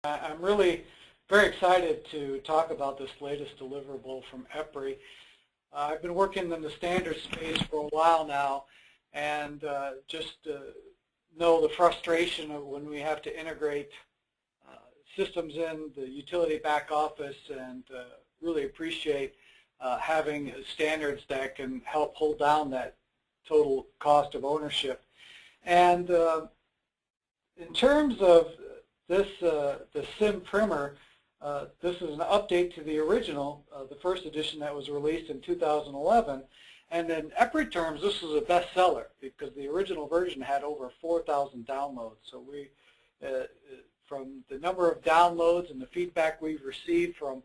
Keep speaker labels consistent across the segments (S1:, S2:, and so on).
S1: I'm really very excited to talk about this latest deliverable from EPRI. I've been working in the standard space for a while now, and just know the frustration of when we have to integrate systems in the utility back office, and really appreciate having standards that can help hold down that total cost of ownership. And in terms of this, the CIM Primer, this is an update to the original, the first edition that was released in 2011. And in EPRI terms, this was a bestseller because the original version had over 4,000 downloads. So we, from the number of downloads and the feedback we've received from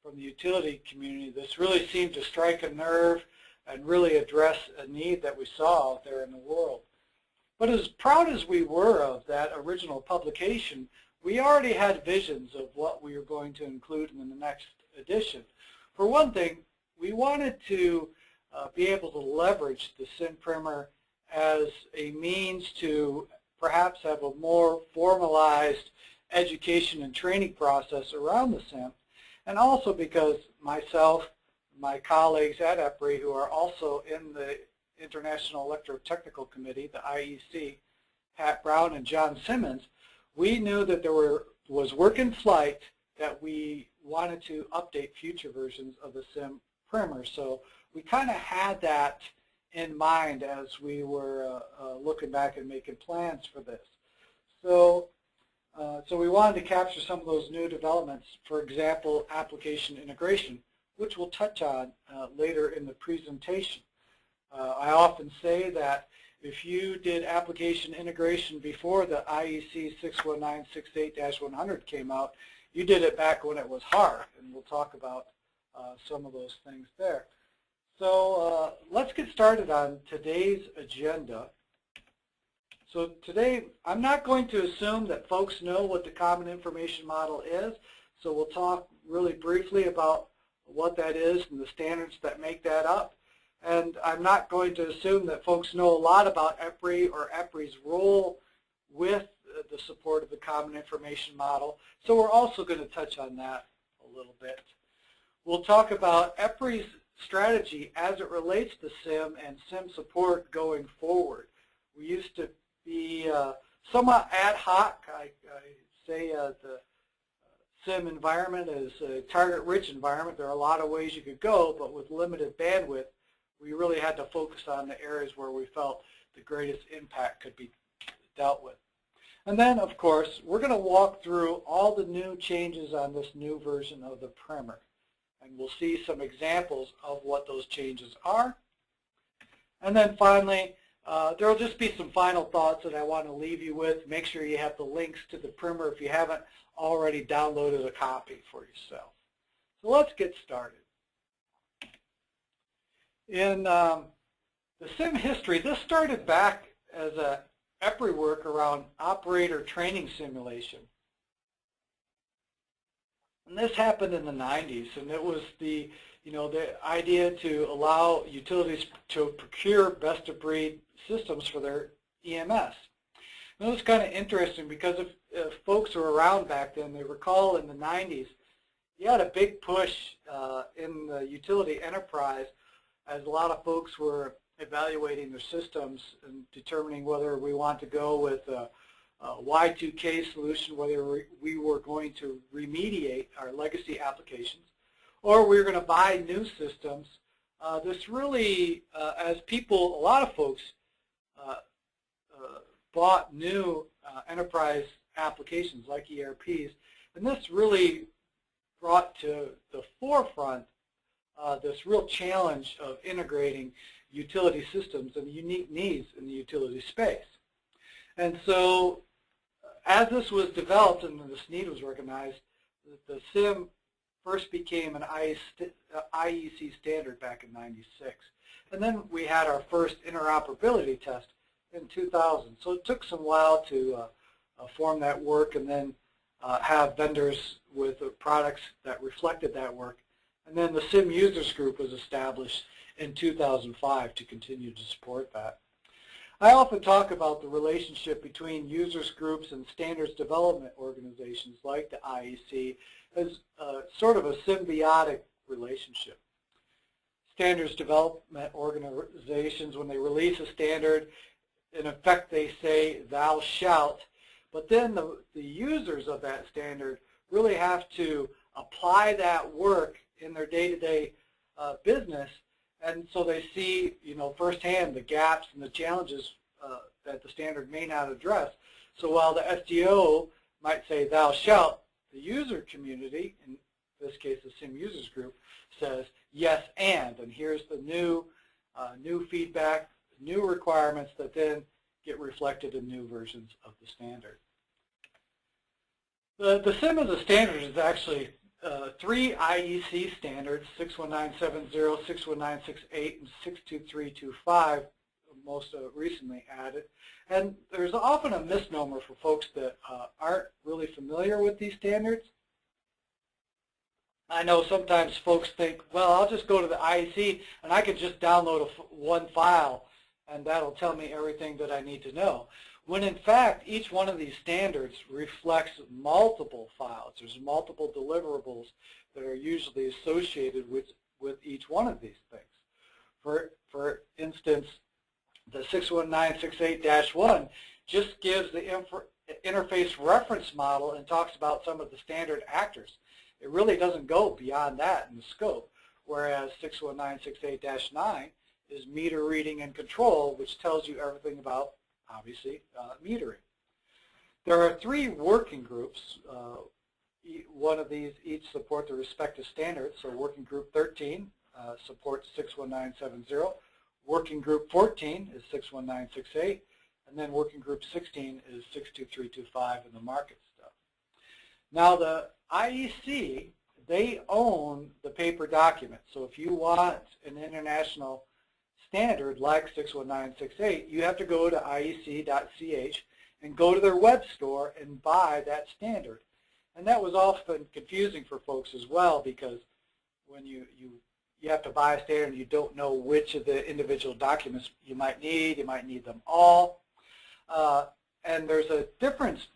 S1: the utility community, this really seemed to strike a nerve and really address a need that we saw out there in the world. But as proud as we were of that original publication, we already had visions of what we were going to include in the next edition. For one thing, we wanted to be able to leverage the CIM Primer as a means to perhaps have a more formalized education and training process around the CIM, and also because myself, my colleagues at EPRI, who are also in the International Electrotechnical Committee, the IEC, Pat Brown and John Simmons, we knew that there was work in flight that we wanted to update future versions of the CIM Primer. So we kind of had that in mind as we were looking back and making plans for this. So, so we wanted to capture some of those new developments, for example, application integration, which we'll touch on later in the presentation. I often say that if you did application integration before the IEC 61968-100 came out, you did it back when it was hard, and we'll talk about some of those things there. So let's get started on today's agenda. So today, I'm not going to assume that folks know what the Common Information Model is, so we'll talk really briefly about what that is and the standards that make that up. And I'm not going to assume that folks know a lot about EPRI or EPRI's role with the support of the Common Information Model, so we're also going to touch on that a little bit. We'll talk about EPRI's strategy as it relates to CIM and CIM support going forward. We used to be somewhat ad hoc. I say the CIM environment is a target-rich environment. There are a lot of ways you could go, but with limited bandwidth, we really had to focus on the areas where we felt the greatest impact could be dealt with. And then, of course, we're going to walk through all the new changes on this new version of the Primer. And we'll see some examples of what those changes are. And then finally, there will just be some final thoughts that I want to leave you with. Make sure you have the links to the Primer if you haven't already downloaded a copy for yourself. So let's get started. In the CIM history, this started back as a EPRI work around operator training simulation. And this happened in the 90s, and it was the idea to allow utilities to procure best-of-breed systems for their EMS. And it was kind of interesting because if folks were around back then, they recall in the 90s, you had a big push in the utility enterprise as a lot of folks were evaluating their systems and determining whether we want to go with a Y2K solution, whether we were going to remediate our legacy applications, or we were going to buy new systems. This really, as people, a lot of folks bought new enterprise applications like ERPs, and this really brought to the forefront this real challenge of integrating utility systems and unique needs in the utility space. And so as this was developed and this need was recognized, the CIM first became an IEC standard back in '96. And then we had our first interoperability test in 2000. So it took some while to form that work and then have vendors with products that reflected that work. And then the CIM Users Group was established in 2005 to continue to support that. I often talk about the relationship between users groups and standards development organizations like the IEC as sort of a symbiotic relationship. Standards development organizations, when they release a standard, in effect they say thou shalt, but then the users of that standard really have to apply that work in their day-to-day business, and so they see, firsthand the gaps and the challenges that the standard may not address. So while the SDO might say thou shalt, the user community, in this case the CIM users group, says yes and here's the new feedback, new requirements that then get reflected in new versions of the standard. The CIM as a standard is actually 3 IEC standards, 61970, 61968, and 62325, most recently added. And there's often a misnomer for folks that aren't really familiar with these standards. I know sometimes folks think, well, I'll just go to the IEC and I can just download one file and that'll tell me everything that I need to know. When in fact, each one of these standards reflects multiple files. There's multiple deliverables that are usually associated with each one of these things. For instance, the 61968-1 just gives the interface reference model and talks about some of the standard actors. It really doesn't go beyond that in the scope, whereas 61968-9 is meter reading and control, which tells you everything about, obviously, metering. There are 3 working groups. One of these each support the respective standards. So working group 13 supports 61970. Working group 14 is 61968. And then working group 16 is 62325 in the market stuff. Now the IEC, they own the paper document. So if you want an international standard like 61968, you have to go to iec.ch and go to their web store and buy that standard. And that was often confusing for folks as well, because when you have to buy a standard and you don't know which of the individual documents you might need them all. And there's a difference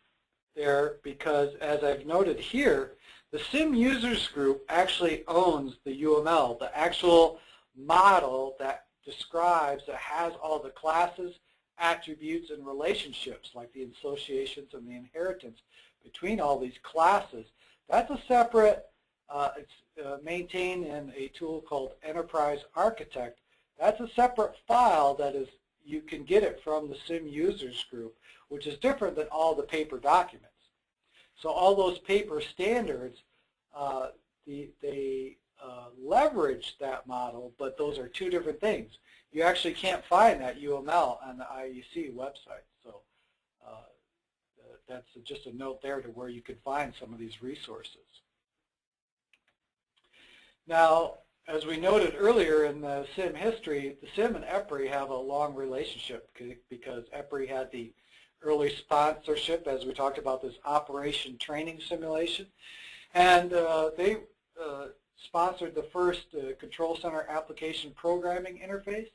S1: there because, as I've noted here, the CIM users group actually owns the UML, the actual model that describes, that has all the classes, attributes, and relationships, like the associations and the inheritance between all these classes. That's a separate, it's maintained in a tool called Enterprise Architect. That's a separate file that is, you can get it from the CIM users group, which is different than all the paper documents. So all those paper standards, they leverage that model, but those are 2 different things. You actually can't find that UML on the IEC website. So that's just a note there to where you could find some of these resources. Now, as we noted earlier in the CIM history, the CIM and EPRI have a long relationship because EPRI had the early sponsorship, as we talked about, this operation training simulation. And they sponsored the first control center application programming interface.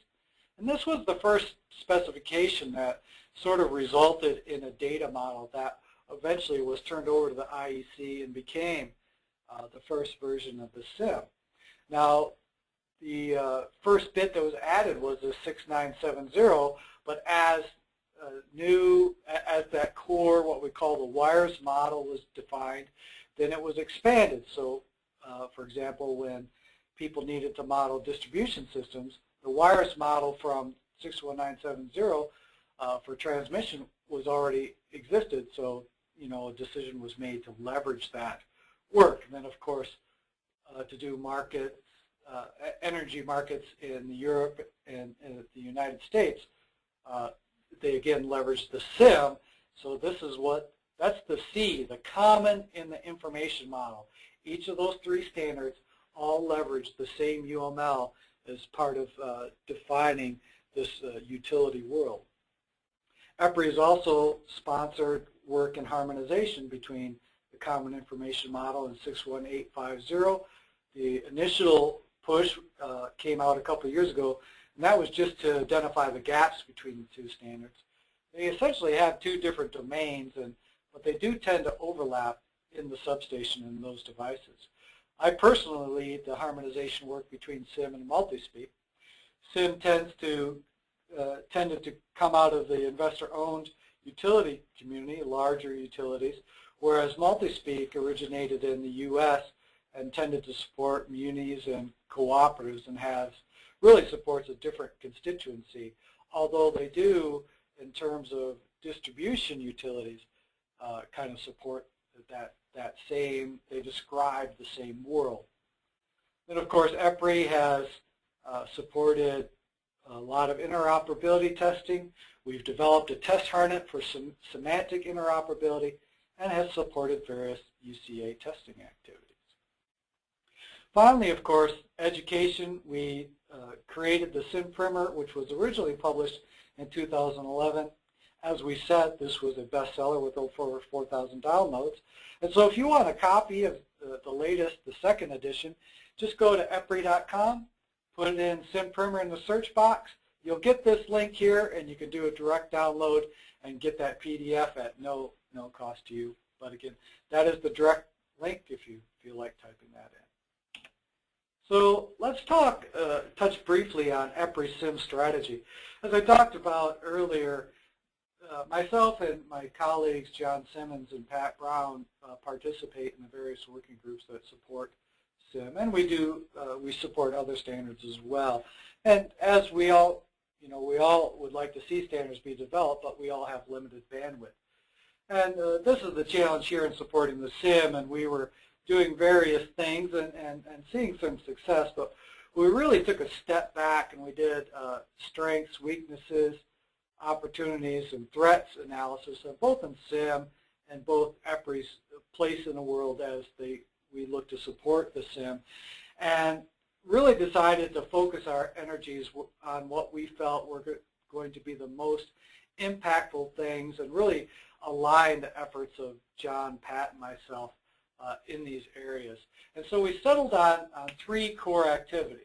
S1: And this was the first specification that sort of resulted in a data model that eventually was turned over to the IEC and became the first version of the CIM. Now, the first bit that was added was the 6970, but as that core, what we call the wires model, was defined, then it was expanded. So, for example, when people needed to model distribution systems, the wires model from 61970 for transmission was already existed. So, a decision was made to leverage that work. And then, of course, to do markets, energy markets in Europe and in the United States, they again leveraged the CIM. So this is that's the C, the common in the information model. Each of those 3 standards all leverage the same UML as part of defining this utility world. EPRI has also sponsored work in harmonization between the Common Information Model and 61850. The initial push came out a couple of years ago and that was just to identify the gaps between the two standards. They essentially have two different domains, but they do tend to overlap in the substation in those devices. I personally lead the harmonization work between CIM and multi-speak. CIM tended to come out of the investor-owned utility community, larger utilities, whereas multi-speak originated in the U.S. and tended to support munis and cooperatives and really supports a different constituency, although they do, in terms of distribution utilities, kind of support that same, they describe the same world. Then of course EPRI has supported a lot of interoperability testing. We've developed a test harness for some semantic interoperability and has supported various UCA testing activities. Finally, of course, education. We created the CIM Primer, which was originally published in 2011. As we said, this was a bestseller with over 4,000 downloads. And so if you want a copy of the latest, the second edition, just go to EPRI.com, put it in CIM Primer in the search box. You'll get this link here, and you can do a direct download and get that PDF at no cost to you. But again, that is the direct link if you feel like typing that in. So let's touch briefly on EPRI CIM strategy. As I talked about earlier, myself and my colleagues John Simmons and Pat Brown participate in the various working groups that support CIM, and we support other standards as well. And as we all would like to see standards be developed, but we all have limited bandwidth. And this is the challenge here in supporting the CIM, and we were doing various things and seeing some success, but we really took a step back and we did strengths, weaknesses, opportunities, and threats analysis of both in CIM and both EPRI's place in the world as we look to support the CIM, and really decided to focus our energies on what we felt were going to be the most impactful things and really align the efforts of John, Pat, and myself in these areas. And so we settled on three core activities.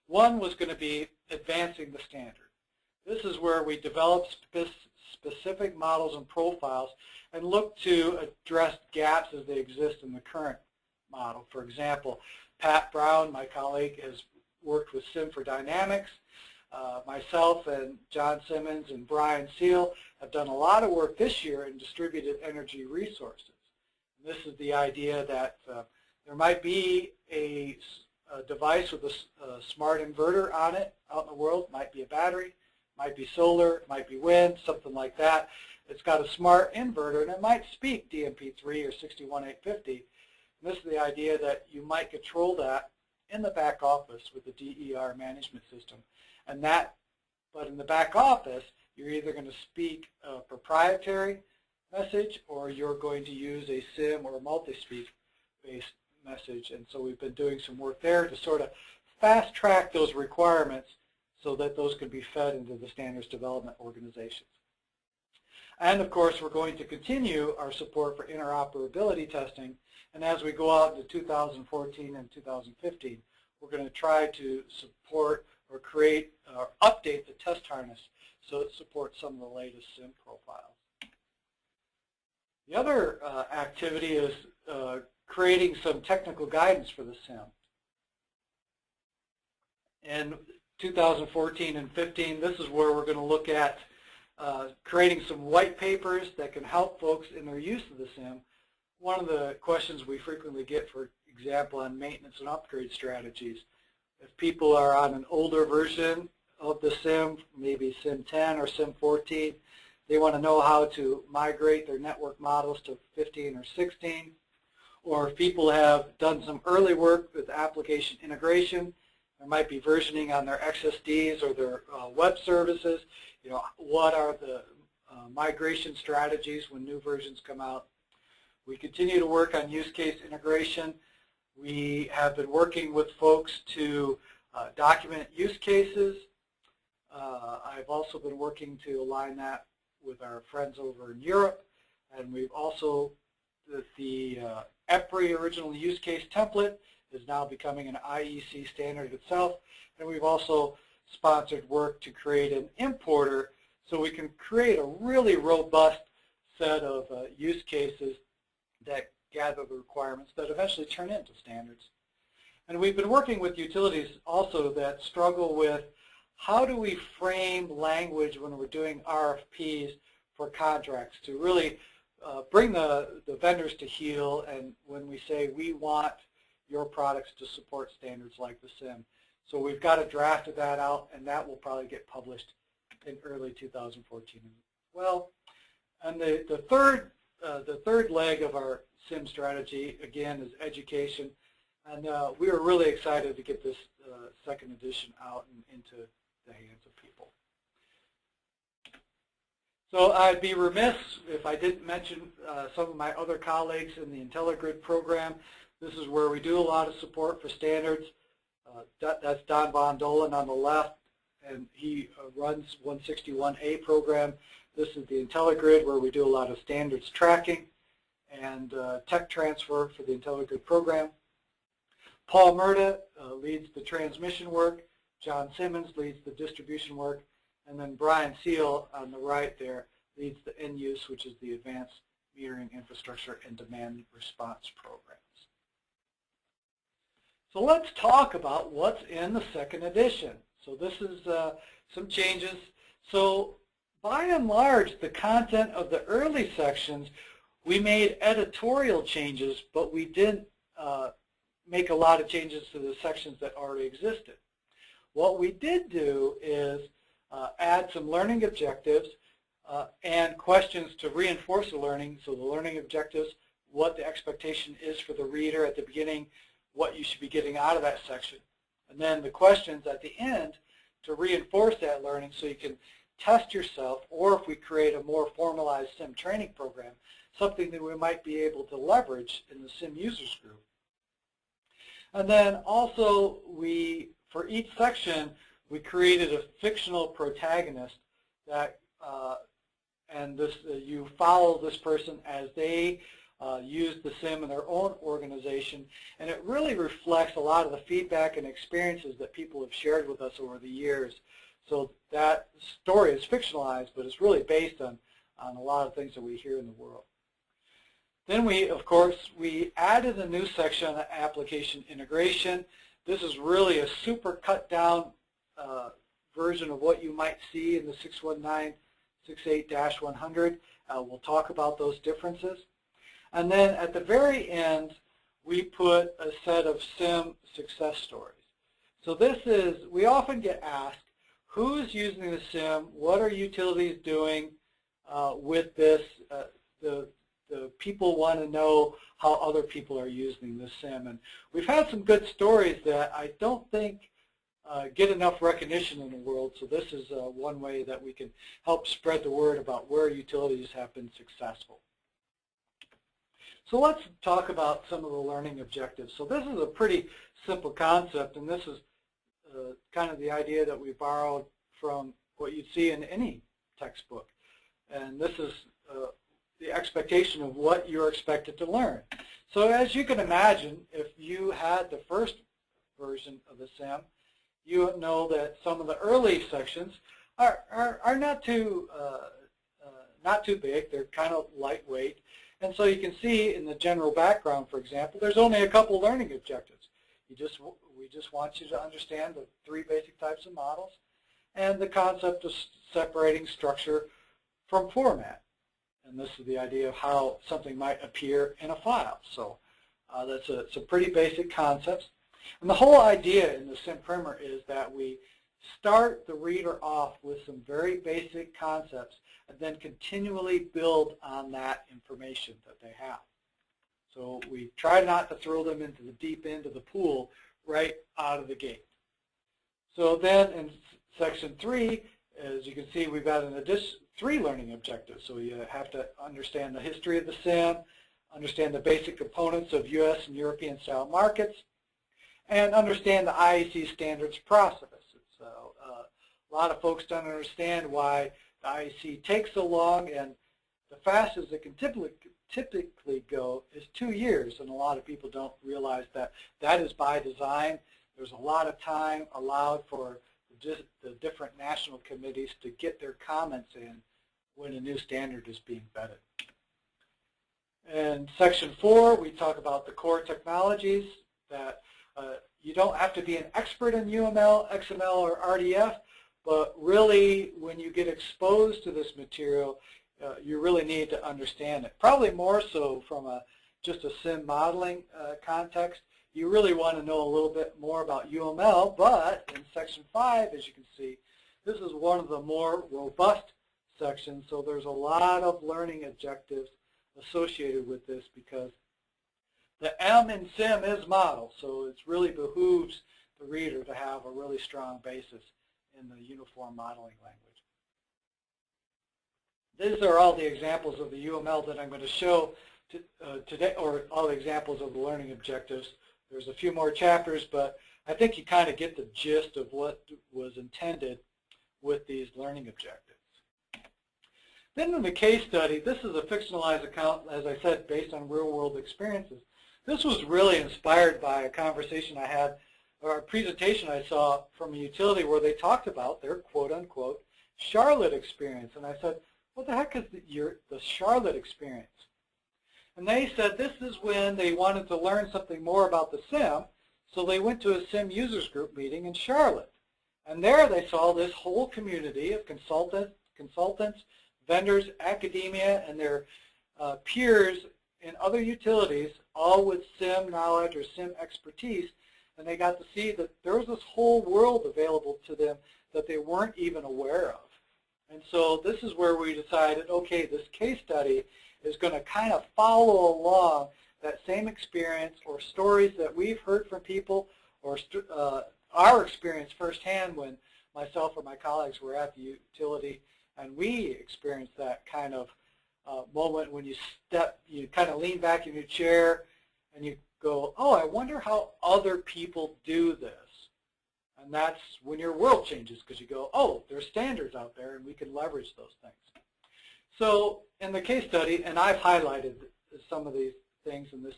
S1: One was going to be advancing the standard. This is where we develop specific models and profiles and look to address gaps as they exist in the current model. For example, Pat Brown, my colleague, has worked with CIM for Dynamics. Myself and John Simmons and Brian Seal have done a lot of work this year in distributed energy resources. And this is the idea that there might be a device with a smart inverter on it out in the world. It might be a battery, might be solar, it might be wind, something like that. It's got a smart inverter, and it might speak DMP3 or 61850. And this is the idea that you might control that in the back office with the DER management system. And but in the back office, you're either going to speak a proprietary message or you're going to use a CIM or a multi-speak based message. And so we've been doing some work there to sort of fast track those requirements so that those can be fed into the standards development organizations. And of course, we're going to continue our support for interoperability testing. And as we go out into 2014 and 2015, we're going to try to support or create or update the test harness so it supports some of the latest CIM profiles. The other activity is creating some technical guidance for the CIM. In 2014 and 15, this is where we're going to look at creating some white papers that can help folks in their use of the CIM. One of the questions we frequently get, for example, on maintenance and upgrade strategies, if people are on an older version of the CIM, maybe CIM 10 or CIM 14, they want to know how to migrate their network models to 15 or 16. Or if people have done some early work with application integration, there might be versioning on their XSDs or their web services. What are the migration strategies when new versions come out? We continue to work on use case integration. We have been working with folks to document use cases. I've also been working to align that with our friends over in Europe. And we've also, the EPRI original use case template is now becoming an IEC standard itself. And we've also sponsored work to create an importer so we can create a really robust set of use cases that gather the requirements that eventually turn into standards. And we've been working with utilities also that struggle with how do we frame language when we're doing RFPs for contracts to really bring the vendors to heel, and when we say we want your products to support standards like the CIM. So we've got a draft of that out, and that will probably get published in early 2014 as well. And the third leg of our CIM strategy, again, is education. And we are really excited to get this second edition out and into the hands of people. So I'd be remiss if I didn't mention some of my other colleagues in the IntelliGrid program. This is where we do a lot of support for standards. That's Don Von Dolan on the left, and he runs 161A program. This is the IntelliGrid, where we do a lot of standards tracking and tech transfer for the IntelliGrid program. Paul Murda leads the transmission work. John Simmons leads the distribution work. And then Brian Seal on the right there leads the end use, which is the advanced metering infrastructure and demand response programs. So let's talk about what's in the second edition. So this is some changes. So by and large, the content of the early sections, we made editorial changes, but we didn't make a lot of changes to the sections that already existed. What we did do is add some learning objectives and questions to reinforce the learning. So the learning objectives, what the expectation is for the reader at the beginning, what you should be getting out of that section. And then the questions at the end to reinforce that learning so you can test yourself, or if we create a more formalized CIM training program, something that we might be able to leverage in the CIM users group. And then also for each section, we created a fictional protagonist that, and this you follow this person as they use the CIM in their own organization, and it really reflects a lot of the feedback and experiences that people have shared with us over the years. So that story is fictionalized, but it's really based on a lot of things that we hear in the world. Then of course, we added a new section on application integration. This is really a super cut down version of what you might see in the 61968-100. We'll talk about those differences. And then at the very end, we put a set of CIM success stories. So this is, we often get asked, who's using the CIM? What are utilities doing with this? The people want to know how other people are using the CIM. And we've had some good stories that I don't think get enough recognition in the world. So this is one way that we can help spread the word about where utilities have been successful. So let's talk about some of the learning objectives. So this is a pretty simple concept, and this is kind of the idea that we borrowed from what you'd see in any textbook. And this is the expectation of what you're expected to learn. So as you can imagine, if you had the first version of the CIM, you know that some of the early sections are not too big. They're kind of lightweight. And so you can see in the general background, for example, there's only a couple learning objectives. We just want you to understand the 3 basic types of models and the concept of separating structure from format. And this is the idea of how something might appear in a file. So that's some pretty basic concepts. And the whole idea in the CIM Primer is that we start the reader off with some very basic concepts and then continually build on that information that they have. So we try not to throw them into the deep end of the pool right out of the gate. So then in section 3, as you can see, we've got an additional 3 learning objectives. So you have to understand the history of the CIM, understand the basic components of US and European style markets, and understand the IEC standards process. So a lot of folks don't understand why the IEC takes so long, and the fastest it can typically go is 2 years, and a lot of people don't realize that that is by design. There's a lot of time allowed for the the different national committees to get their comments in when a new standard is being vetted. In Section 4, we talk about the core technologies that you don't have to be an expert in UML, XML, or RDF, but really when you get exposed to this material, you really need to understand it. Probably more so from just a SIM modeling context. You really want to know a little bit more about UML, but in Section 5, as you can see, this is one of the more robust sections, so there's a lot of learning objectives associated with this because the M in SIM is model, so it really behooves the reader to have a really strong basis in the uniform modeling language. These are all the examples of the UML that I'm going to show today, or all the examples of the learning objectives. There's a few more chapters, but I think you kind of get the gist of what was intended with these learning objectives. Then in the case study, this is a fictionalized account, as I said, based on real-world experiences. This was really inspired by a conversation I had, or a presentation I saw from a utility where they talked about their quote-unquote Charlotte experience. And I said, what the heck is the Charlotte experience? And they said this is when they wanted to learn something more about the SIM, so they went to a SIM users group meeting in Charlotte. And there they saw this whole community of consultants, vendors, academia, and their peers in other utilities, all with SIM knowledge or SIM expertise, and they got to see that there was this whole world available to them that they weren't even aware of. And so this is where we decided, okay, this case study is going to kind of follow along that same experience or stories that we've heard from people, or our experience firsthand when myself or my colleagues were at the utility and we experienced that kind of moment when you kind of lean back in your chair and you go, oh, I wonder how other people do this. And that's when your world changes, because you go, oh, there's standards out there and we can leverage those things. So in the case study, and I've highlighted some of these things, and this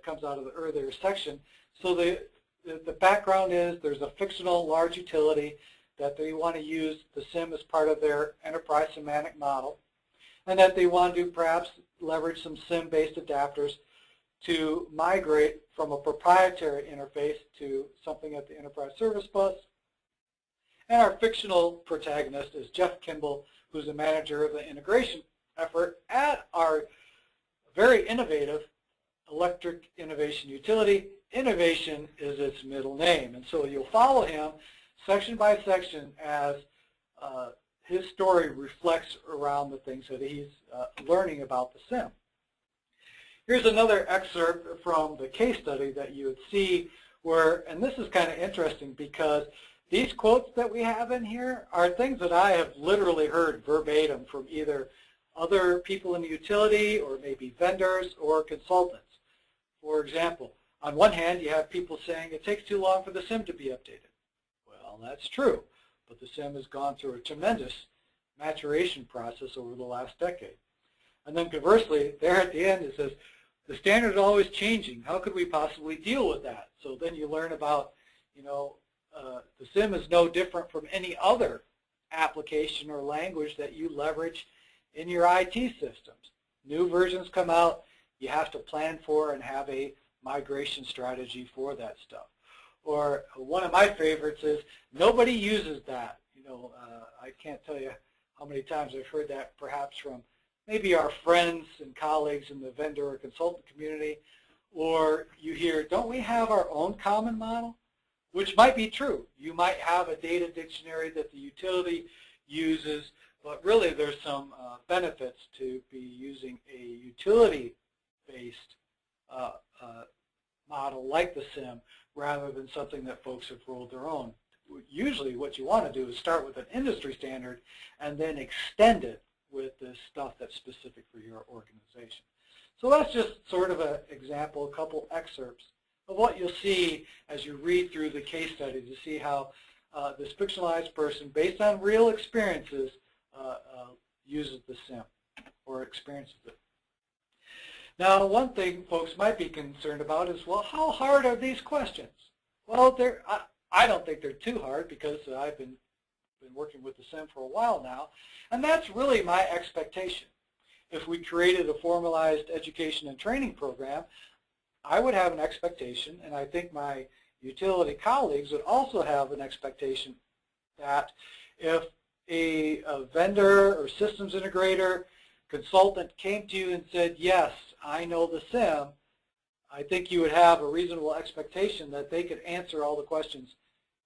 S1: comes out of the earlier section. So the background is there's a fictional large utility that they want to use the SIM as part of their enterprise semantic model, and that they want to perhaps leverage some SIM-based adapters to migrate from a proprietary interface to something at the enterprise service bus. And our fictional protagonist is Jeff Kimball, who's the manager of the integration effort at our very innovative electric innovation utility. Innovation is its middle name, and so you'll follow him section by section as his story reflects around the things that he's learning about the SIM. Here's another excerpt from the case study that you would see where, and this is kind of interesting because these quotes that we have in here are things that I have literally heard verbatim from either other people in the utility or maybe vendors or consultants. For example, on one hand, you have people saying it takes too long for the SIM to be updated. Well, that's true, but the SIM has gone through a tremendous maturation process over the last decade. And then conversely, there at the end it says, the standard is always changing. How could we possibly deal with that? So then you learn about, the SIM is no different from any other application or language that you leverage in your IT systems. New versions come out, you have to plan for and have a migration strategy for that stuff. Or one of my favorites is, nobody uses that. I can't tell you how many times I've heard that perhaps from maybe our friends and colleagues in the vendor or consultant community, or you hear, don't we have our own common model? Which might be true. You might have a data dictionary that the utility uses, but really there's some benefits to be using a utility-based model like the SIM rather than something that folks have rolled their own. Usually what you want to do is start with an industry standard and then extend it with the stuff that's specific for your organization. So that's just sort of an example, a couple excerpts of what you'll see as you read through the case study to see how this fictionalized person, based on real experiences, uses the SIM or experiences it. Now, one thing folks might be concerned about is, well, how hard are these questions? Well, I don't think they're too hard because I've been working with the CIM for a while now, and that's really my expectation. If we created a formalized education and training program, I would have an expectation, and I think my utility colleagues would also have an expectation, that if a vendor or systems integrator, consultant came to you and said, yes, I know the CIM, I think you would have a reasonable expectation that they could answer all the questions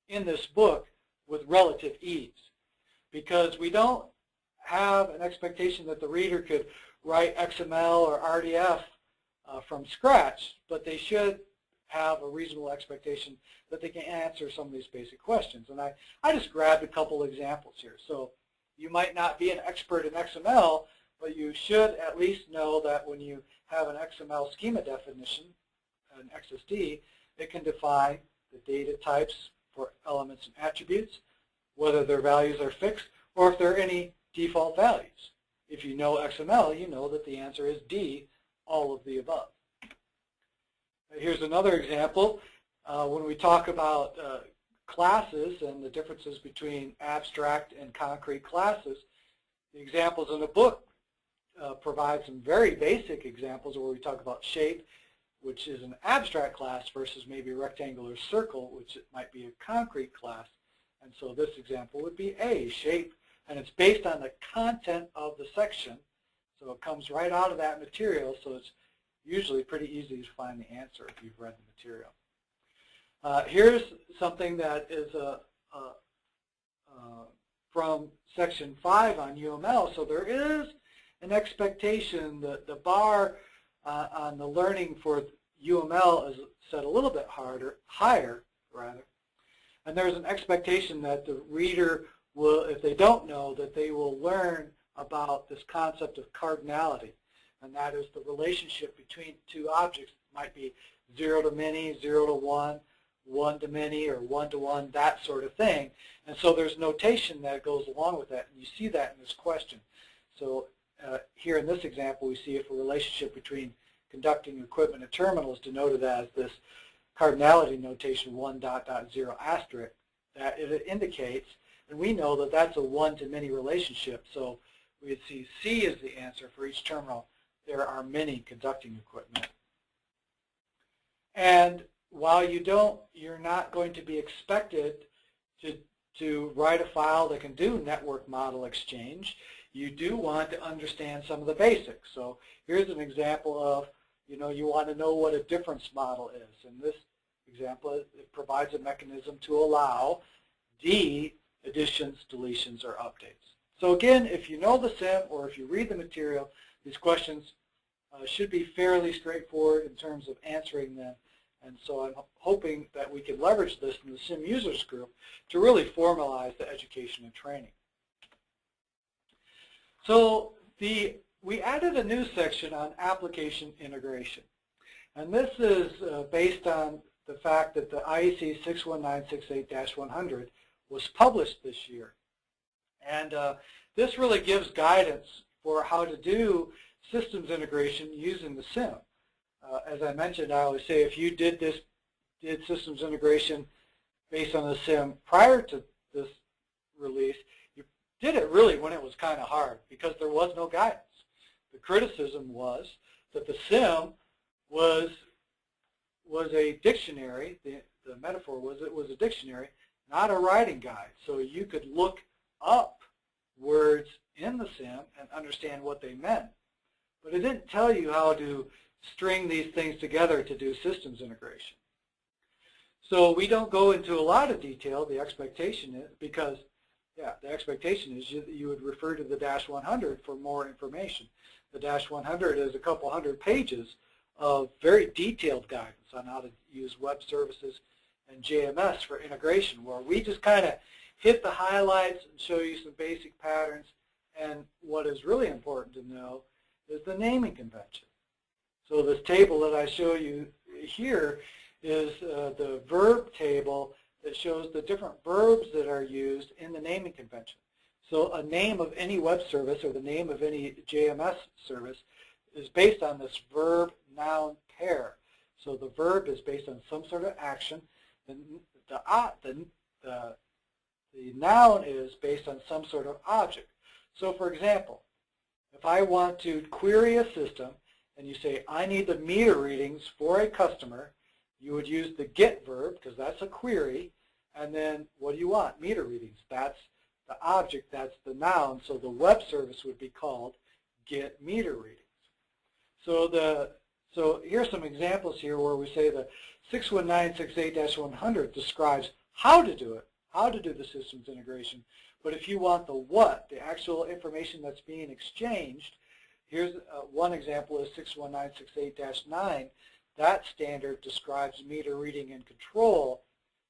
S1: in this book with relative ease. Because we don't have an expectation that the reader could write XML or RDF from scratch, but they should have a reasonable expectation that they can answer some of these basic questions. And I just grabbed a couple examples here. So you might not be an expert in XML, but you should at least know that when you have an XML schema definition, an XSD, it can define the data types for elements and attributes, whether their values are fixed or if there are any default values. If you know XML, you know that the answer is D, all of the above. Here's another example. When we talk about classes and the differences between abstract and concrete classes, the examples in the book provide some very basic examples where we talk about shape, which is an abstract class, versus maybe a rectangular circle, which might be a concrete class. And so this example would be A, shape, and it's based on the content of the section. So it comes right out of that material, so it's usually pretty easy to find the answer if you've read the material. Here's something that is from Section 5 on UML. So there is an expectation that the bar on the learning for UML is set a little bit higher, and there's an expectation that the reader will, if they don't know, that they will learn about this concept of cardinality, and that is the relationship between two objects. It might be 0 to many, 0 to 1, 1 to many, or 1 to 1, that sort of thing. And so there's notation that goes along with that, and you see that in this question. So here in this example, we see if a relationship between conducting equipment and terminal is denoted as this cardinality notation 1 dot dot 0 asterisk, that it indicates, and we know that that's a 1 to many relationship. So we would see C is the answer for each terminal. There are many conducting equipment. And while you're not going to be expected to write a file that can do network model exchange, you do want to understand some of the basics. So here's an example of, you want to know what a difference model is. In this example, it provides a mechanism to allow D additions, deletions, or updates. So again, if you know the CIM or if you read the material, these questions should be fairly straightforward in terms of answering them. And so I'm hoping that we can leverage this in the CIM users group to really formalize the education and training. So we added a new section on application integration. And this is based on the fact that the IEC 61968-100 was published this year. And this really gives guidance for how to do systems integration using the CIM. As I mentioned, I always say if you did systems integration based on the CIM prior to this release, you did it really when it was kind of hard because there was no guidance. The criticism was that the CIM was a dictionary. The metaphor was it was a dictionary, not a writing guide. So you could look up words in the CIM and understand what they meant. But it didn't tell you how to string these things together to do systems integration. So we don't go into a lot of detail. The expectation is, because the expectation is you would refer to the -100 for more information. The -100 is a couple hundred pages of very detailed guidance on how to use web services and JMS for integration, where we just kind of hit the highlights and show you some basic patterns. And what is really important to know is the naming convention. So this table that I show you here is the verb table that shows the different verbs that are used in the naming convention. So a name of any web service or the name of any JMS service is based on this verb-noun pair. So the verb is based on some sort of action, the noun is based on some sort of object. So for example, if I want to query a system and you say, I need the meter readings for a customer, you would use the get verb because that's a query, and then what do you want? Meter readings. That's the object, that's the noun, so the web service would be called get meter readings. So here's some examples here where we say the 61968-100 describes how to do it, how to do the systems integration. But if you want the what, the actual information that's being exchanged, here's one example is 61968-9. That standard describes meter reading and control.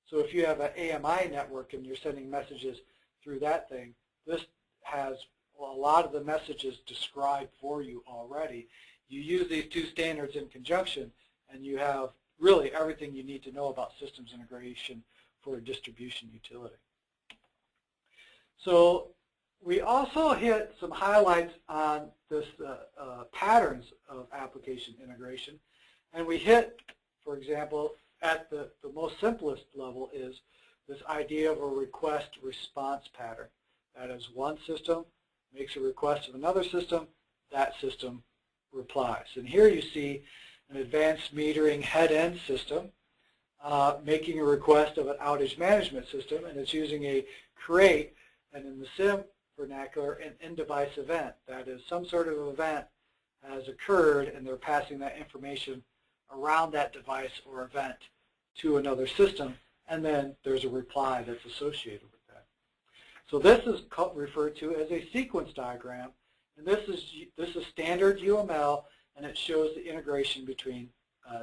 S1: So if you have an AMI network and you're sending messages through that thing, this has a lot of the messages described for you already. You use these two standards in conjunction and you have really everything you need to know about systems integration for a distribution utility. So we also hit some highlights on this patterns of application integration. And we hit, for example, at the most simplest level is this idea of a request-response pattern. That is, one system makes a request of another system, that system replies. And here you see an advanced metering head-end system making a request of an outage management system, and it's using a create, and in the CIM vernacular, an in-device event. That is, some sort of event has occurred and they're passing that information around that device or event to another system, and then there's a reply that's associated with that. So this is referred to as a sequence diagram, and this is standard UML, and it shows the integration between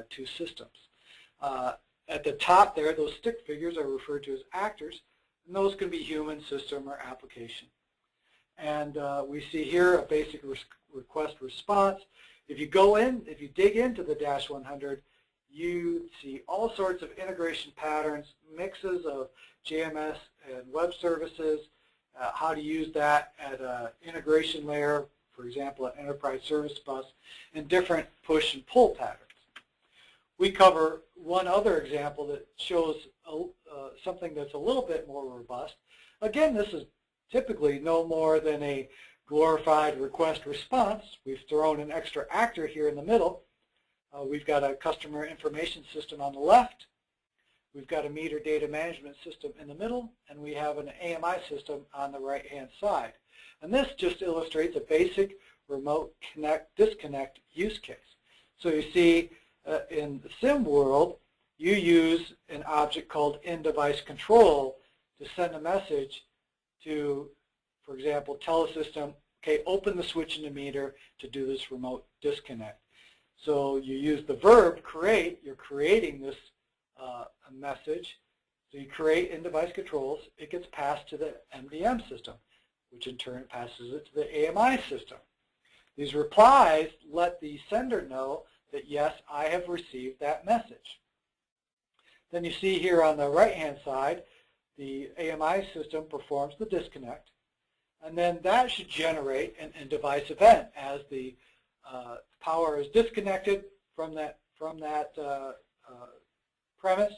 S1: two systems. At the top there, those stick figures are referred to as actors, and those can be human, system, or application. And we see here a basic request response. If you go in, if you dig into the -100, you see all sorts of integration patterns, mixes of JMS and web services, how to use that at an integration layer, for example, an enterprise service bus, and different push and pull patterns. We cover one other example that shows something that's a little bit more robust. Again, this is typically no more than a glorified request response. We've thrown an extra actor here in the middle. We've got a customer information system on the left. We've got a meter data management system in the middle, and we have an AMI system on the right-hand side. And this just illustrates a basic remote disconnect use case. So you see in the CIM world, you use an object called in-device control to send a message to, for example, tell a system, okay, open the switch in the meter to do this remote disconnect. So you use the verb create, you're creating this message. So you create in-device controls, it gets passed to the MDM system, which in turn passes it to the AMI system. These replies let the sender know that yes, I have received that message. Then you see here on the right-hand side, the AMI system performs the disconnect, and then that should generate an in-device event as the power is disconnected from that premise.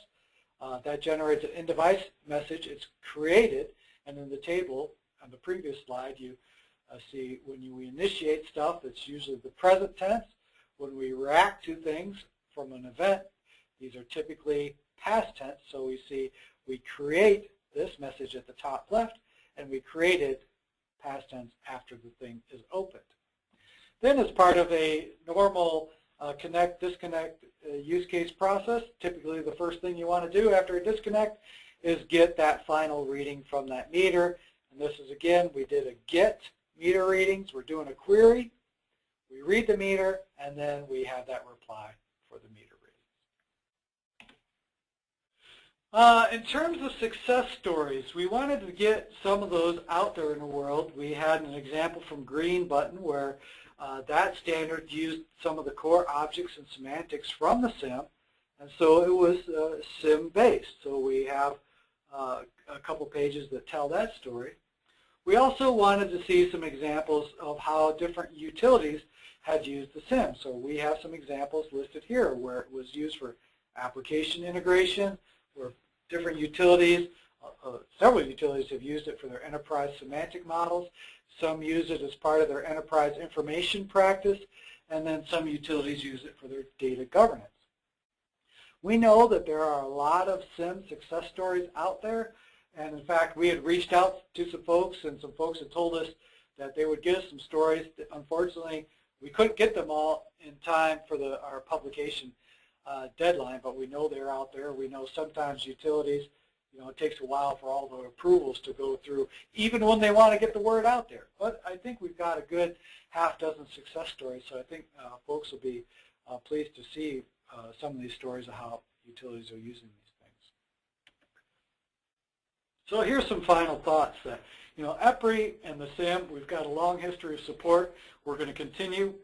S1: That generates an in-device message. It's created, and in the table on the previous slide, you see when we initiate stuff, it's usually the present tense. When we react to things from an event, these are typically past tense. So we see we create this message at the top left, and we created past tense after the thing is opened. Then as part of a normal connect-disconnect use case process, typically the first thing you want to do after a disconnect is get that final reading from that meter. And this is, again, we did a get meter readings. We're doing a query. We read the meter, and then we have that reply for the meter readings. In terms of success stories, we wanted to get some of those out there in the world. We had an example from Green Button where that standard used some of the core objects and semantics from the CIM, and so it was CIM-based. So we have a couple pages that tell that story. We also wanted to see some examples of how different utilities had used the CIM. So we have some examples listed here where it was used for application integration, where Different utilities, several utilities have used it for their enterprise semantic models. Some use it as part of their enterprise information practice, and then some utilities use it for their data governance. We know that there are a lot of CIM success stories out there, and in fact we had reached out to some folks, and some folks had told us that they would give us some stories. Unfortunately, we couldn't get them all in time for our publication deadline, but we know they're out there. We know sometimes utilities, it takes a while for all the approvals to go through, even when they want to get the word out there. But I think we've got a good half-dozen success stories, so I think folks will be pleased to see some of these stories of how utilities are using these things. So here's some final thoughts that, EPRI and the CIM, we've got a long history of support. We're going to continue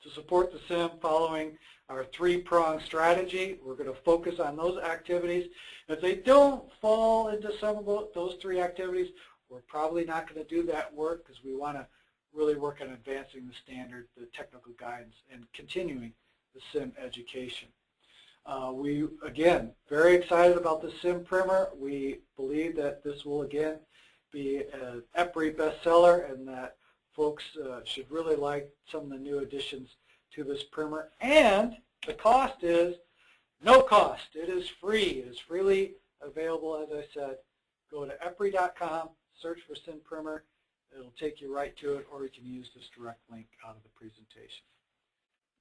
S1: to support the CIM following our three-pronged strategy. We're going to focus on those activities. If they don't fall into some of those three activities, we're probably not going to do that work because we want to really work on advancing the standard, the technical guidance, and continuing the CIM education. We, again, very excited about the CIM Primer. We believe that this will, again, be an EPRI bestseller and that folks should really like some of the new additions to this primer. And the cost is no cost. It is free. It is freely available, as I said. Go to EPRI.com, search for CIM Primer. It'll take you right to it, or you can use this direct link out of the presentation.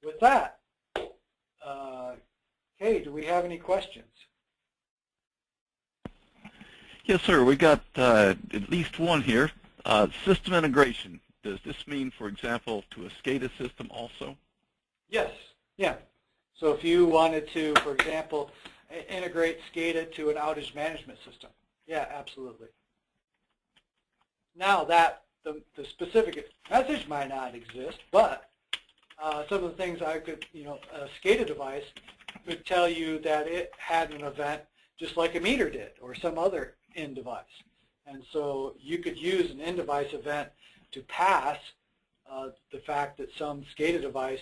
S1: With that, Kay, do we have any questions?
S2: Yes, sir. We got at least one here. System integration. Does this mean, for example, to a SCADA system also?
S1: Yes. Yeah. So if you wanted to, for example, integrate SCADA to an outage management system, yeah, absolutely. Now that the specific message might not exist, but some of the things I could, a SCADA device could tell you that it had an event just like a meter did or some other end device. And so you could use an end device event to pass the fact that some SCADA device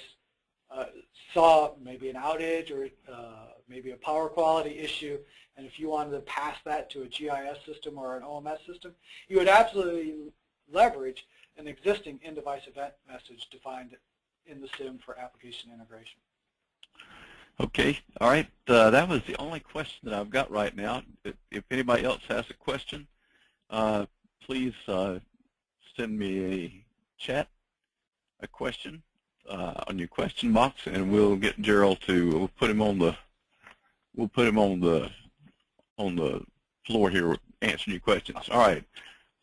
S1: saw maybe an outage or maybe a power quality issue, and if you wanted to pass that to a GIS system or an OMS system, you would absolutely leverage an existing end-device event message defined in the CIM for application integration.
S2: Okay, all right. That was the only question that I've got right now. If anybody else has a question, please send me a question on your question box, and we'll get Gerald we'll put him on the floor here answering your questions. All right.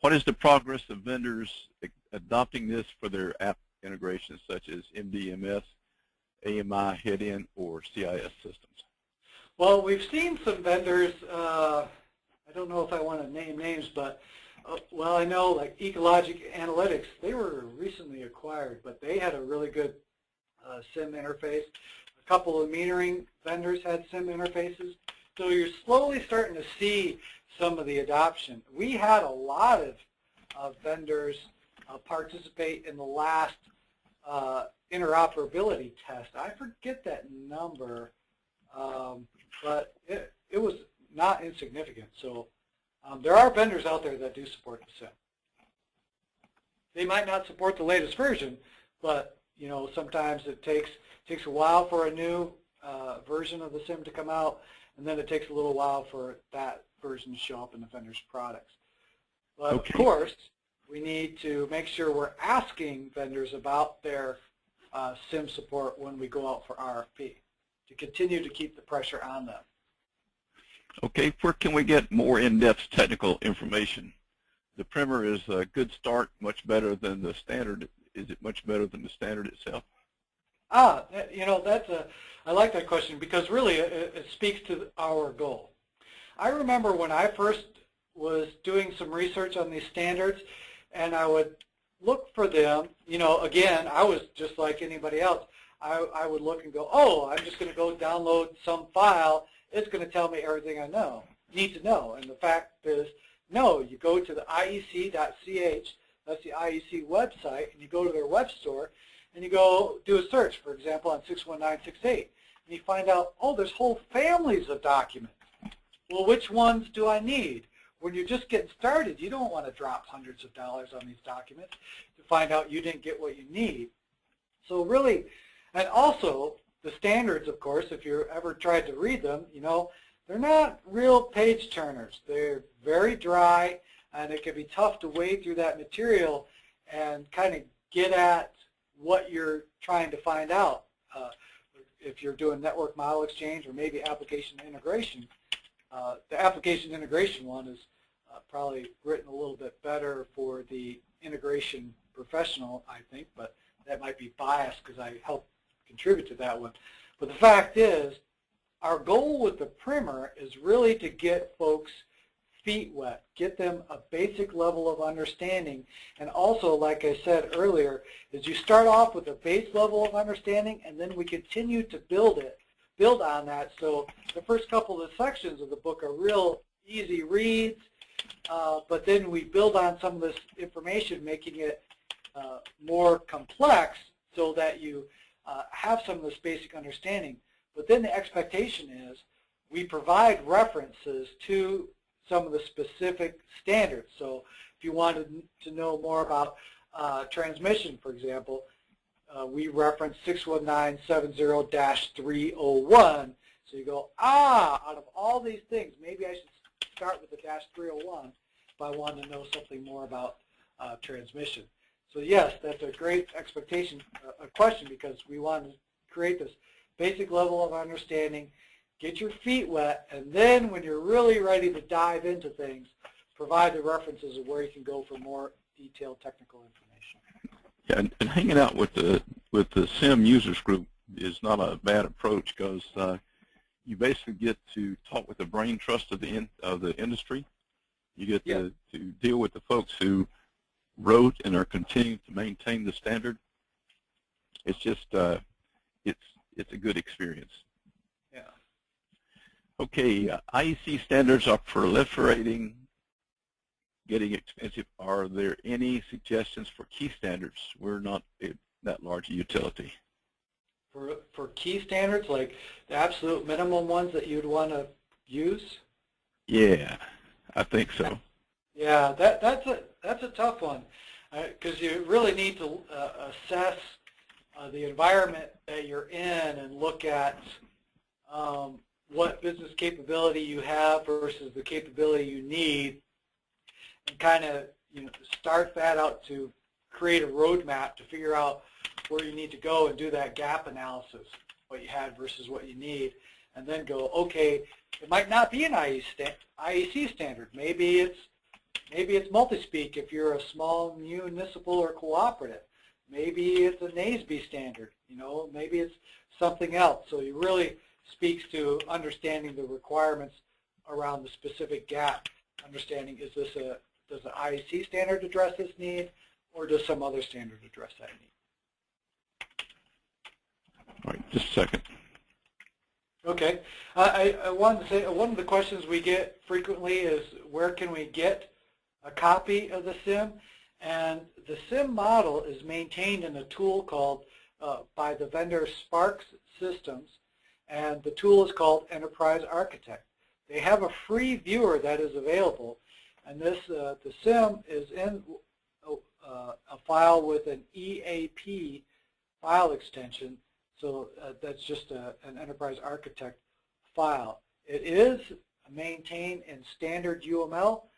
S2: What is the progress of vendors adopting this for their app integrations such as MDMS, AMI, head-in, or CIS systems?
S1: Well, we've seen some vendors, I don't know if I want to name names, but well, I know like Ecologic Analytics, they were recently acquired, but they had a really good CIM interface. A couple of metering vendors had CIM interfaces. So you're slowly starting to see some of the adoption. We had a lot of vendors participate in the last interoperability test. I forget that number, but it was not insignificant. So there are vendors out there that do support the CIM. They might not support the latest version, but sometimes it takes a while for a new version of the CIM to come out, and then it takes a little while for that version to show up in the vendor's products. But okay. Of course, we need to make sure we're asking vendors about their CIM support when we go out for RFP to continue to keep the pressure on them.
S2: Okay, where can we get more in-depth technical information? The Primer is a good start, much better than the standard. Is it much better than the standard itself? I like that question because really it speaks to our goal. I remember when I first was doing some research on these standards, and I would look for them, again, I was just like anybody else. I would look and go, oh, I'm just going to go download some file. It's going to tell me everything I need to know. And the fact is, no, you go to the iec.ch, that's the IEC website, and you go to their web store, and you go do a search, for example, on 61968, and you find out, oh, there's whole families of documents
S1: well, which ones do I need? When you're just getting started, you don't want to drop hundreds of dollars on these documents to find out you didn't get what you need. So really, and also the standards, of course, if you ever tried to read them, you know, they're not real page turners. They're very dry, and it can be tough to wade through that material and kind of get at what you're trying to find out. If you're doing network model exchange or maybe application integration, the application integration one is probably written a little bit better for the integration professional, I think, but that might be biased because I helped contribute to that one. But the fact is, our goal with the primer is really to get folks' feet wet, get them a basic level of understanding, and also, like I said earlier, is you start off with a base level of understanding, and then we continue to build on that. So the first couple of sections of the book are real easy reads, but then we build on some of this information, making it more complex so that you have some of this basic understanding. But then the expectation is we provide references to some of the specific standards. So if you wanted to know more about transmission, for example, we reference 61970-301. So you go, out of all these things, maybe I should start with the -301 if I want to know something more about transmission. So yes, that's a great question, because we want to create this basic level of understanding, get your feet wet, and then when you're really ready to dive into things, provide the references of where you can go for more detailed technical information.
S3: Yeah, and hanging out with the CIM users group is not a bad approach, because you basically get to talk with the brain trust of the industry. You get to deal with the folks who wrote and are continuing to maintain the standard. It's just it's a good experience.
S1: Yeah.
S3: Okay, IEC standards are proliferating, getting expensive. Are there any suggestions for key standards? We're not that large a utility.
S1: For key standards, like the absolute minimum ones that you'd want to use?
S3: Yeah, I think so.
S1: Yeah, that's a tough one, because you really need to assess the environment that you're in and look at what business capability you have versus the capability you need, and kind of start that out to create a roadmap to figure out where you need to go and do that gap analysis, what you had versus what you need, and then go, okay, it might not be an IEC standard. Maybe it's multi-speak if you're a small municipal or cooperative. Maybe it's a NASB standard, maybe it's something else. So it really speaks to understanding the requirements around the specific gap, understanding does the IEC standard address this need, or does some other standard address that need?
S3: All right, just a second.
S1: Okay, I wanted to say one of the questions we get frequently is where can we get a copy of the CIM? And the CIM model is maintained in a tool called, by the vendor Sparks Systems, and the tool is called Enterprise Architect. They have a free viewer that is available, and the CIM is in a file with an EAP file extension, so that's just an Enterprise Architect file. It is maintained in standard UML,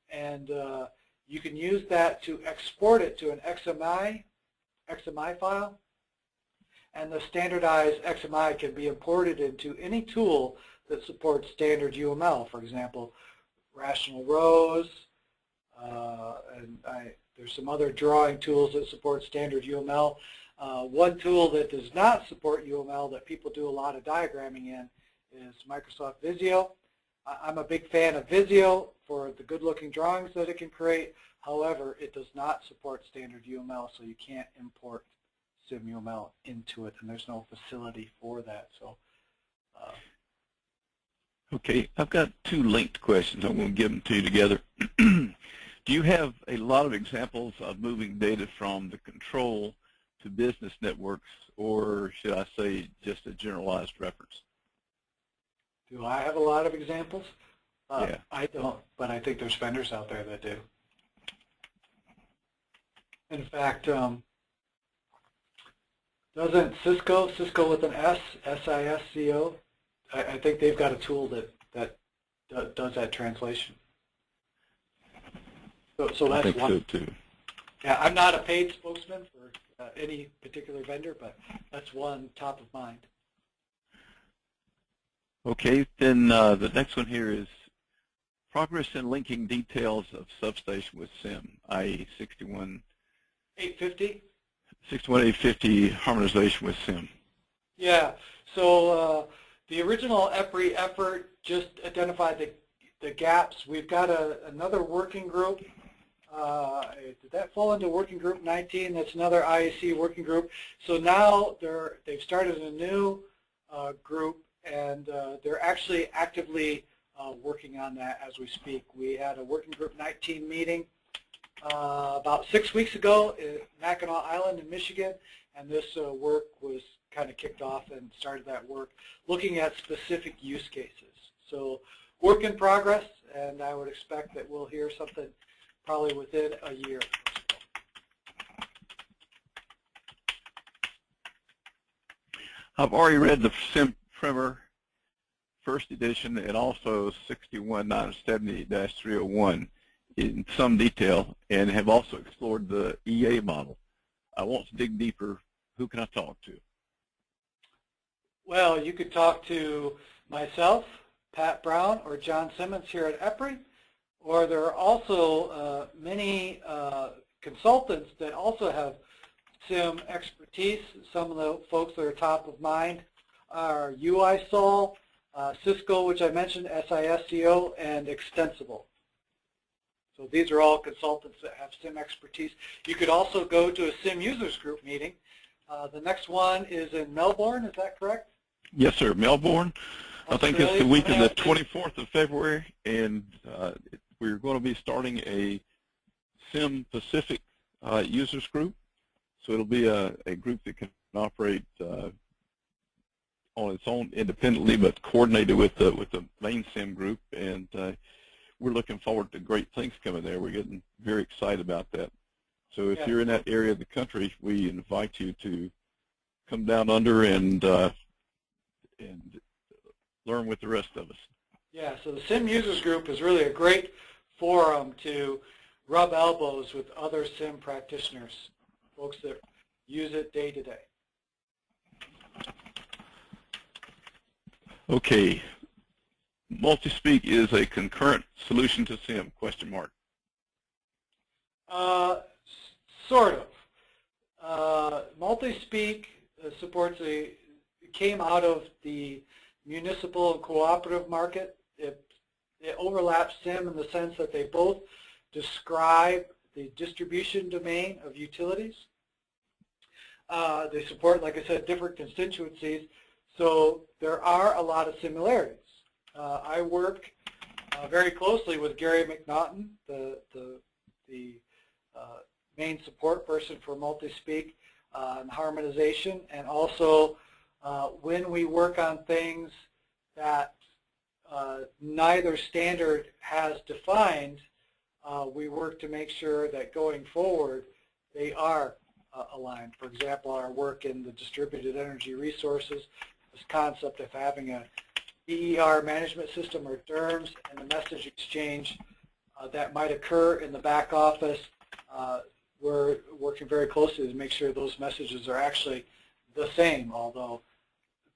S1: and you can use that to export it to an XMI file, and the standardized XMI can be imported into any tool that supports standard UML. For example, rational rows, and there's some other drawing tools that support standard UML. One tool that does not support UML that people do a lot of diagramming in is Microsoft Visio. I'm a big fan of Visio for the good-looking drawings that it can create. However, it does not support standard UML, so you can't import CIM UML into it, and there's no facility for that. So,
S3: okay, I've got two linked questions. I'm going to give them to you together. Do you have a lot of examples of moving data from the control to business networks, or should I say just a generalized reference?
S1: Do I have a lot of examples?
S3: Yeah.
S1: I don't, but I think there's vendors out there that do. In fact, doesn't Cisco with an S, S-I-S-C-O, I think they've got a tool that does that translation. So
S3: I
S1: that's
S3: think
S1: one.
S3: so too.
S1: Yeah, I'm not a paid spokesman for any particular vendor, but that's one top of mind.
S3: Okay, then the next one here is progress in linking details of substation with SIM, i.e.
S1: 850?
S3: 61850 harmonization with SIM.
S1: Yeah, so the original EPRI effort just identified the gaps. We've got another working group. Did that fall into working group 19? That's another IAC working group. So now they've started a new group, and they're actually actively working on that as we speak. We had a working group 19 meeting about 6 weeks ago at Mackinac Island in Michigan, and this work was kind of kicked off and started that work looking at specific use cases. So work in progress, and I would expect that we'll hear something probably within a year.
S3: I've already read the CIM Primer first edition and also 61970-301 in some detail, and have also explored the EA model. I want to dig deeper. Who can I talk to?
S1: Well, you could talk to myself, Pat Brown, or John Simmons here at EPRI, or there are also many consultants that also have SIM expertise. Some of the folks that are top of mind are UISOL, Cisco, which I mentioned, SISCO, and Extensible. So these are all consultants that have SIM expertise. You could also go to a SIM users group meeting. The next one is in Melbourne, is that correct?
S3: Yes, sir, Melbourne.
S1: Australia.
S3: I think it's the week of the 24th of February, and we're going to be starting a SIM Pacific users group. So it'll be a group that can operate on its own independently, but coordinated with the main SIM group, and we're looking forward to great things coming there. We're getting very excited about that. So if you're in that area of the country, we invite you to come down under and learn with the rest of us.
S1: Yeah, so the SIM users group is really a great forum to rub elbows with other SIM practitioners, folks that use it day to day.
S3: Okay. Multi-speak is a concurrent solution to SIM, question mark.
S1: Sort of. Multi-speak supports came out of the municipal and cooperative market. It overlaps SIM in the sense that they both describe the distribution domain of utilities. They support, like I said, different constituencies, so there are a lot of similarities. I work very closely with Gary McNaughton, the main support person for multi-speak and harmonization, and also when we work on things that neither standard has defined, we work to make sure that going forward they are aligned. For example, our work in the distributed energy resources, this concept of having a DER management system or DERMS and the message exchange that might occur in the back office, we're working very closely to make sure those messages are actually the same, although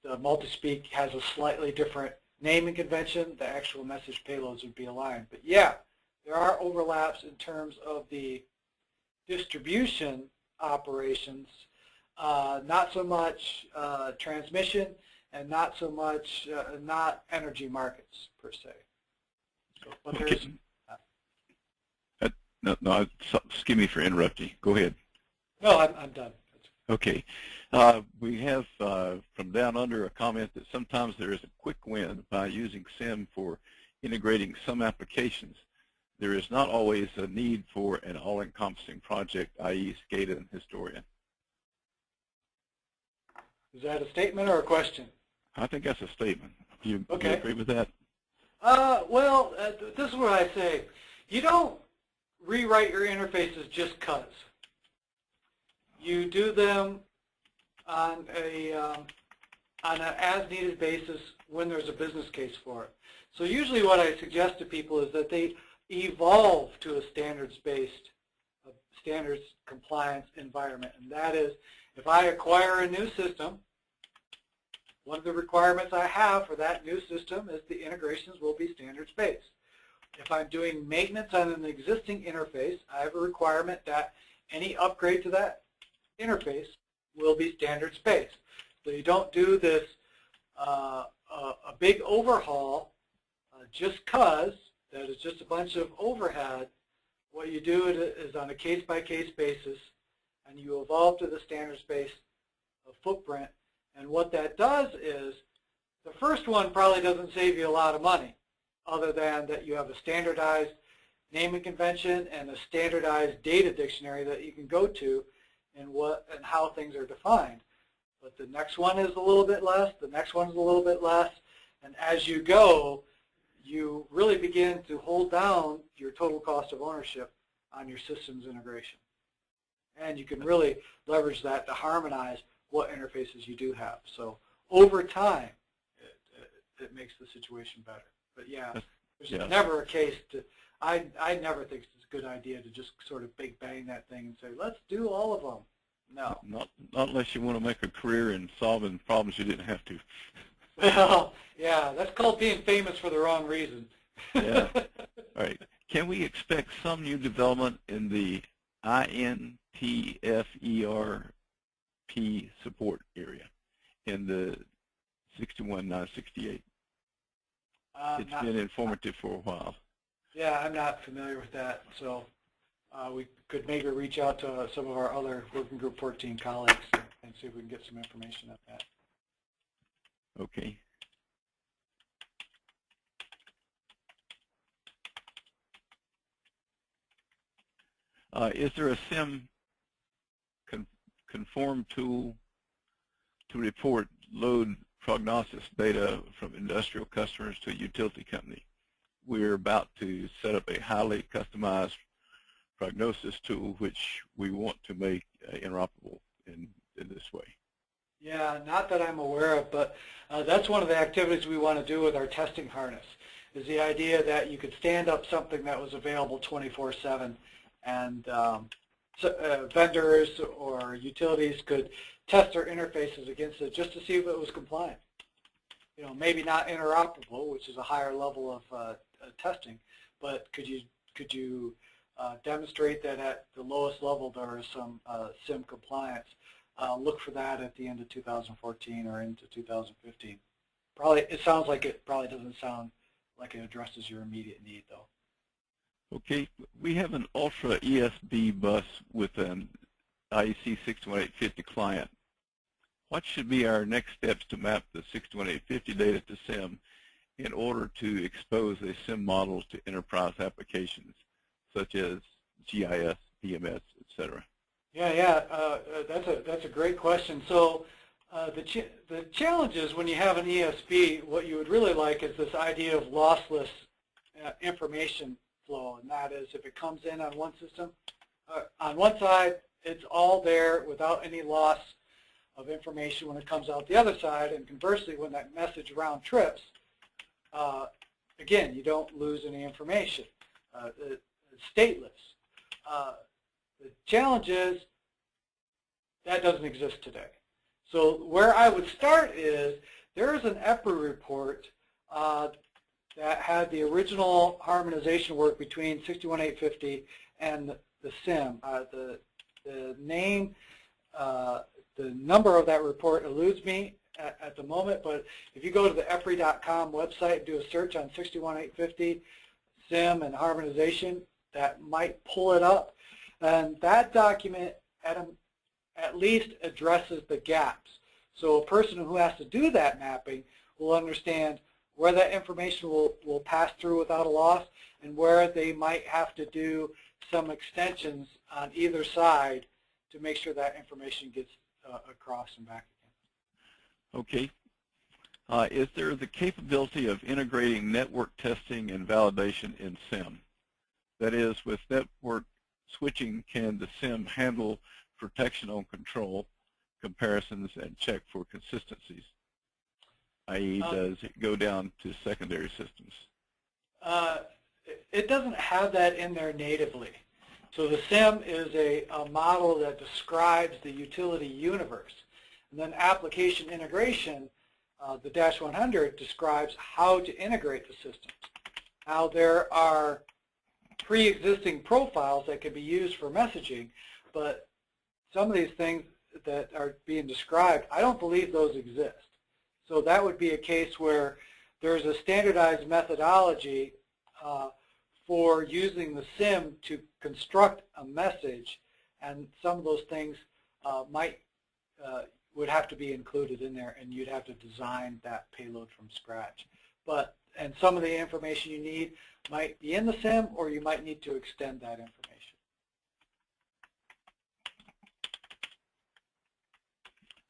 S1: the multi-speak has a slightly different naming convention, the actual message payloads would be aligned. But yeah, there are overlaps in terms of the distribution operations, not so much transmission, and not so much not energy markets per se. So, but
S3: Okay.
S1: there's
S3: No, excuse me for interrupting. Go ahead.
S1: no, I'm done.
S3: Okay. We have from down under a comment that sometimes there is a quick win by using SIM for integrating some applications. There is not always a need for an all-encompassing project, i.e. SCADA and Historian.
S1: Is that a statement or a question?
S3: I think that's a statement. You
S2: Okay.
S3: agree with that?
S2: Well, this is what I say. You don't rewrite your interfaces just 'cause. You do them on an as-needed basis when there's a business case for it. So usually what I suggest to people is that they evolve to a standards-based, standards compliance environment. And that is, if I acquire a new system, one of the requirements I have for that new system is the integrations will be standards-based. If I'm doing maintenance on an existing interface, I have a requirement that any upgrade to that interface will be standards-based. So you don't do this a big overhaul just 'cause that is just a bunch of overhead. What you do is on a case-by-case basis, and you evolve to the standards-based footprint. And what that does is, the first one probably doesn't save you a lot of money, other than that you have a standardized naming convention and a standardized data dictionary that you can go to and how things are defined. But the next one is a little bit less, the next one is a little bit less, and as you go, you really begin to hold down your total cost of ownership on your systems integration. And you can really leverage that to harmonize what interfaces you do have. So over time, it makes the situation better. But yeah, there's never a case to, I never think it's a good idea to just sort of big bang that thing and say, let's do all of them. No.
S3: Not unless you want to make a career in solving problems you didn't have to.
S2: Well, yeah, that's called being famous for the wrong reason.
S3: Yeah. All right. Can we expect some new development in the INTFERP support area in the 61968? It's been informative for a while.
S2: Yeah, I'm not familiar with that, so we could maybe reach out to some of our other Working Group 14 colleagues and see if we can get some information on that.
S3: Okay. Is there a CIM conform tool to report load prognosis data from industrial customers to a utility company? We're about to set up a highly customized prognosis tool which we want to make interoperable in this way.
S2: Yeah, not that I'm aware of, but that's one of the activities we want to do with our testing harness, is the idea that you could stand up something that was available 24/7, and vendors or utilities could test their interfaces against it just to see if it was compliant. You know, maybe not interoperable, which is a higher level of testing, but could you demonstrate that at the lowest level there is some CIM compliance? Look for that at the end of 2014 or into 2015. Probably, it sounds like it probably doesn't sound like it addresses your immediate need, though.
S3: Okay, we have an Ultra ESB bus with an IEC 61850 client. What should be our next steps to map the 61850 data to CIM in order to expose a CIM model to enterprise applications such as GIS, DMS, etc.?
S2: Yeah, that's a great question. So the challenge is when you have an ESB, what you would really like is this idea of lossless information flow, and that is if it comes in on one system, on one side, it's all there without any loss of information when it comes out the other side, and conversely, when that message round trips, again, you don't lose any information. It's stateless. The challenge is that doesn't exist today. So where I would start is there is an EPRI report that had the original harmonization work between 61850 and the CIM. The name, the number of that report eludes me at the moment, but if you go to the EPRI.com website and do a search on 61850 CIM and harmonization, that might pull it up. And that document at least addresses the gaps. So a person who has to do that mapping will understand where that information will pass through without a loss and where they might have to do some extensions on either side to make sure that information gets across and back again.
S3: Okay. Is there the capability of integrating network testing and validation in CIM? That is, with network switching, can the CIM handle protection on control, comparisons, and check for consistencies? I.e., does it go down to secondary systems?
S1: It doesn't have that in there natively. So the CIM is a model that describes the utility universe. And then application integration, the -100, describes how to integrate the system. Now there are pre-existing profiles that can be used for messaging, but some of these things that are being described, I don't believe those exist. So that would be a case where there's a standardized methodology for using the CIM to construct a message, and some of those things would have to be included in there, and you'd have to design that payload from scratch. And some of the information you need might be in the CIM, or you might need to extend that information.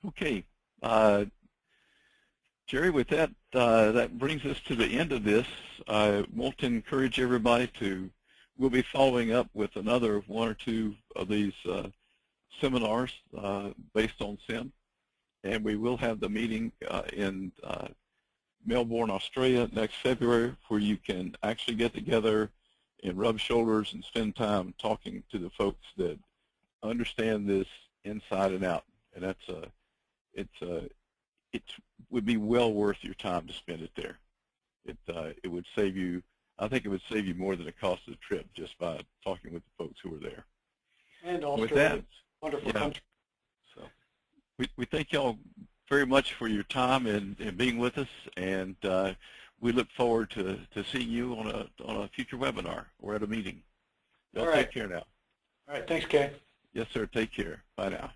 S3: Okay. Jerry, with that, that brings us to the end of this. I want to encourage everybody we'll be following up with another 1 or 2 of these seminars based on CIM. And we will have the meeting in Melbourne, Australia next February, where you can actually get together and rub shoulders and spend time talking to the folks that understand this inside and out. And it would be well worth your time to spend it there. It would save you, I think it would save you more than the cost of the trip just by talking with the folks who are there.
S1: And Australia,
S3: with that,
S1: wonderful country.
S3: So we thank y'all very much for your time and being with us, and we look forward to seeing you on a future webinar or at a meeting. Y'all take care now.
S1: All right, thanks, Kay.
S3: Yes, sir. Take care. Bye now.